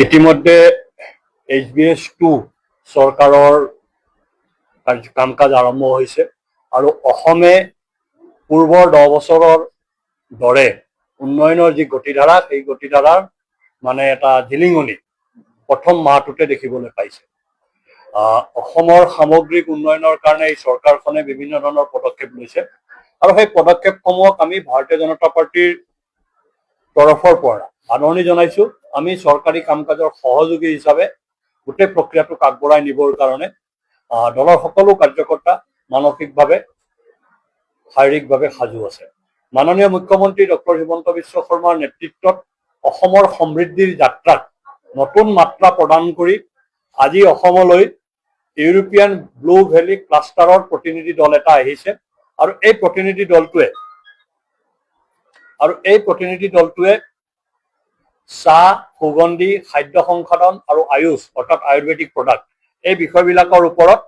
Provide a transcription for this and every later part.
ইতিমধ্যে HBS2 চৰকাৰৰ কাম কাজ আৰম্ভ হৈছে আৰু অসমে পূৰ্বৰ 10 বছৰৰ দৰে উন্নয়নৰ যি গতিধাৰা সেই গতিধাৰাৰ মানে এটা জিলিঙনি প্ৰথম মাহটোতে দেখিবলৈ পাইছে। অসমৰ সামগ্ৰিক উন্নয়নৰ কাৰণে এই চৰকাৰখনে বিভিন্ন ধৰণৰ পদক্ষেপ লৈছে আৰু সেই পদক্ষেপসমূহক আমি ভাৰতীয় জনতা পাৰ্টিৰ তৰফৰ পৰা আদৰণি জনাইছো। আমি চৰকাৰী কাম কাজৰ সহযোগী হিচাপে গোটেই প্ৰক্ৰিয়াটোক আগবঢ়াই নিবৰ কাৰণে দলৰ সকলো কাৰ্যকৰ্তা মানসিকভাৱে শাৰীৰিকভাৱে সাজু আছে। মাননীয় মুখ্যমন্ত্ৰী ডক্টৰ হিমন্ত বিশ্ব শৰ্মাৰ নেতৃত্বত অসমৰ সমৃদ্ধিৰ যাত্ৰাত নতুন মাত্ৰা প্ৰদান কৰি আজি অসমলৈ ইউৰোপিয়ান ব্লু ভেলী ক্লাষ্টাৰৰ প্ৰতিনিধি দল এটা আহিছে আৰু এই প্ৰতিনিধি দলটোৱে চাহ, সুগন্ধি, খাদ্য সংসাধন আৰু আয়ুষ অৰ্থাৎ আয়ুৰ্বেদিক প্ৰডাক্ট এই বিষয়বিলাকৰ ওপৰত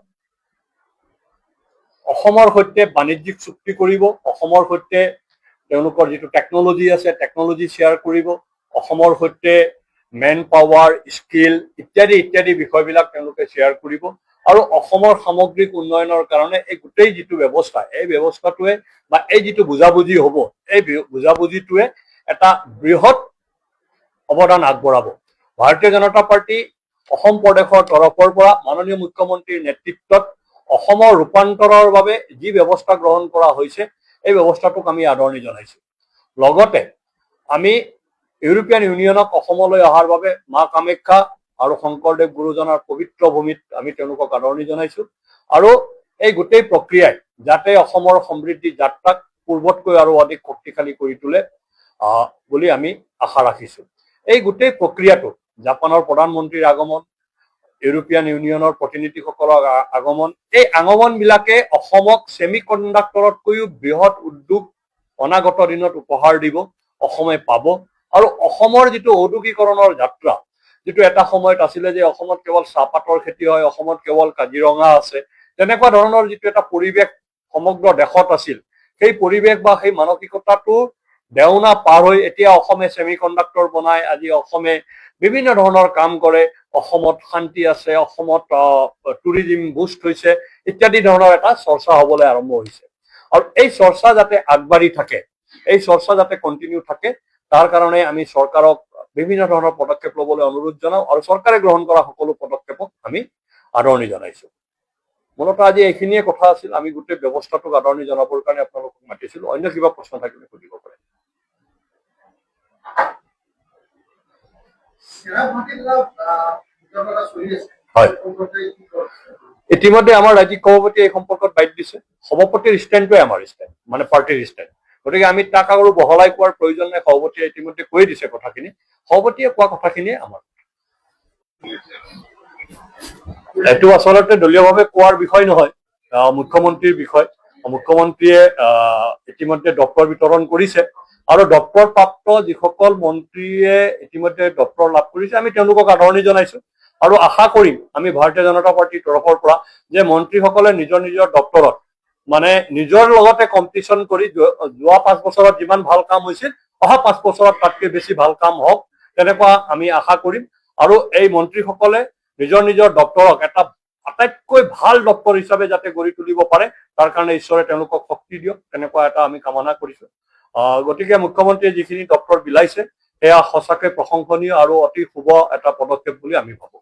অসমৰ সৈতে বাণিজ্যিক চুক্তি কৰিব, অসমৰ সৈতে তেওঁলোকৰ যিটো টেকনলজি আছে টেকনলজি শ্বেয়াৰ কৰিব, অসমৰ সৈতে মেন পাৱাৰ, স্কিল ইত্যাদি বিষয়বিলাক তেওঁলোকে শ্বেয়াৰ কৰিব আৰু অসমৰ সামগ্ৰিক উন্নয়নৰ কাৰণে এই গোটেই যিটো ব্যৱস্থা এই ব্যৱস্থাটোৱে বা এই যিটো বুজাবুজি হ'ব এই বুজাবুজিটোৱে এটা বৃহৎ অৱদান আগবঢ়াব। ভাৰতীয় জনতা পাৰ্টি অসম প্ৰদেশৰ তৰফৰ পৰা মাননীয় মুখ্যমন্ত্ৰীৰ নেতৃত্বত অসমৰ ৰূপান্তৰৰ বাবে যি ব্যৱস্থা গ্ৰহণ কৰা হৈছে এই ব্যৱস্থাটোক আমি আদৰণি জনাইছো। লগতে আমি ইউৰোপিয়ান ইউনিয়নক অসমলৈ অহাৰ বাবে মা কামাখ্যা আৰু শংকৰদেৱ গুৰুজনাৰ পবিত্ৰ ভূমিত আমি তেওঁলোকক আদৰণি জনাইছো আৰু এই গোটেই প্ৰক্ৰিয়াই যাতে অসমৰ সমৃদ্ধি যাত্ৰাক পূৰ্বতকৈ আৰু অধিক শক্তিশালী কৰি তোলে বুলি আমি আশা ৰাখিছো। এই গোটেই প্ৰক্ৰিয়াটো জাপানৰ প্ৰধানমন্ত্ৰীৰ আগমন, ইউৰোপিয়ান ইউনিয়নৰ প্ৰতিনিধিসকলৰ আগমন, এই আগমনবিলাকে অসমক ছেমি কণ্ডাক্টৰতকৈও বৃহৎ উদ্যোগ অনাগত দিনত উপহাৰ দিব, অসমে পাব আৰু অসমৰ যিটো ঔদ্যোগিকৰণৰ যাত্ৰা, যিটো এটা সময়ত আছিলে যে অসমত কেৱল চাহপাতৰ খেতি হয়, অসমত কেৱল কাজিৰঙা আছে, তেনেকুৱা ধৰণৰ যিটো এটা পৰিৱেশ সমগ্ৰ দেশত আছিল, সেই পৰিৱেশ বা সেই মানসিকতাটো দেওনা পাৰ হৈ এতিয়া অসমে ছেমি কণ্ডাক্টৰ বনাই, আজি অসমে বিভিন্ন ধৰণৰ কাম কৰে, অসমত শান্তি আছে, অসমত টুৰিজিম বুষ্ট হৈছে ইত্যাদি ধৰণৰ এটা চৰ্চা হ'বলৈ আৰম্ভ হৈছে। আৰু এই চৰ্চা যাতে আগবাঢ়ি থাকে, এই চৰ্চা যাতে কণ্টিনিউ থাকে, তাৰ কাৰণে আমি চৰকাৰক বিভিন্ন ধৰণৰ পদক্ষেপ ল'বলৈ অনুৰোধ জনাওঁ আৰু চৰকাৰে গ্ৰহণ কৰা সকলো পদক্ষেপক আমি আদৰণি জনাইছো। মূলতঃ আজি এইখিনিয়ে কথা আছিল। আমি গোটেই ব্যৱস্থাটোক আদৰণি জনাবৰ কাৰণে আপোনালোকক মাতিছিলো। অন্য কিবা প্ৰশ্ন থাকিলে সুধিব পাৰে। হয়, ইতিমধ্যে আমাৰ ৰাজ্যিক সভাপতি এই সম্পৰ্কত বাইট দিছে। সভাপতিৰ ষ্টেণ্ডটোৱে আমাৰ ষ্টেণ্ড, মানে পাৰ্টিৰ ষ্টেণ্ড। গতিকে আমি তাক আৰু বহলাই কোৱাৰ প্ৰয়োজন নাই। সভাপতিয়ে ইতিমধ্যে কৈ দিছে কথাখিনি, সভাপতিয়ে কোৱা কথাখিনিয়ে আমাৰ। এইটো আচলতে দলীয়ভাৱে কোৱাৰ বিষয় নহয়, মুখ্যমন্ত্ৰীৰ বিষয়। মুখ্যমন্ত্ৰীয়ে ইতিমধ্যে দপ্তৰ বিতৰণ কৰিছে আৰু দপ্তৰ প্ৰাপ্ত যিসকল মন্ত্ৰীয়ে ইতিমধ্যে দপ্তৰ লাভ কৰিছে আমি তেওঁলোকক আদৰণি জনাইছো আৰু আশা কৰিম আমি ভাৰতীয় জনতা পাৰ্টিৰ তৰফৰ পৰা যে মন্ত্ৰীসকলে নিজৰ নিজৰ দপ্তৰত মানে নিজৰ লগতে কম্পিটিশ্যন কৰি যোৱা 5 বছৰত যিমান ভাল কাম হৈছিল অহা 5 বছৰত তাতকৈ বেছি ভাল কাম হওক তেনেকুৱা আমি আশা কৰিম আৰু এই মন্ত্ৰীসকলে নিজৰ নিজৰ দপ্তৰক এটা আটাইতকৈ ভাল দপ্তৰ হিচাপে যাতে গঢ়ি তুলিব পাৰে তাৰ কাৰণে ঈশ্বৰে তেওঁলোকক শক্তি দিয়ক, তেনেকুৱা এটা আমি কামনা কৰিছো। গতিকে মুখ্যমন্ত্ৰীয়ে যিখিনি দপ্তৰ বিলাইছে সেয়া সঁচাকৈ প্ৰশংসনীয় আৰু অতি শুভ এটা পদক্ষেপ বুলি আমি ভাবো।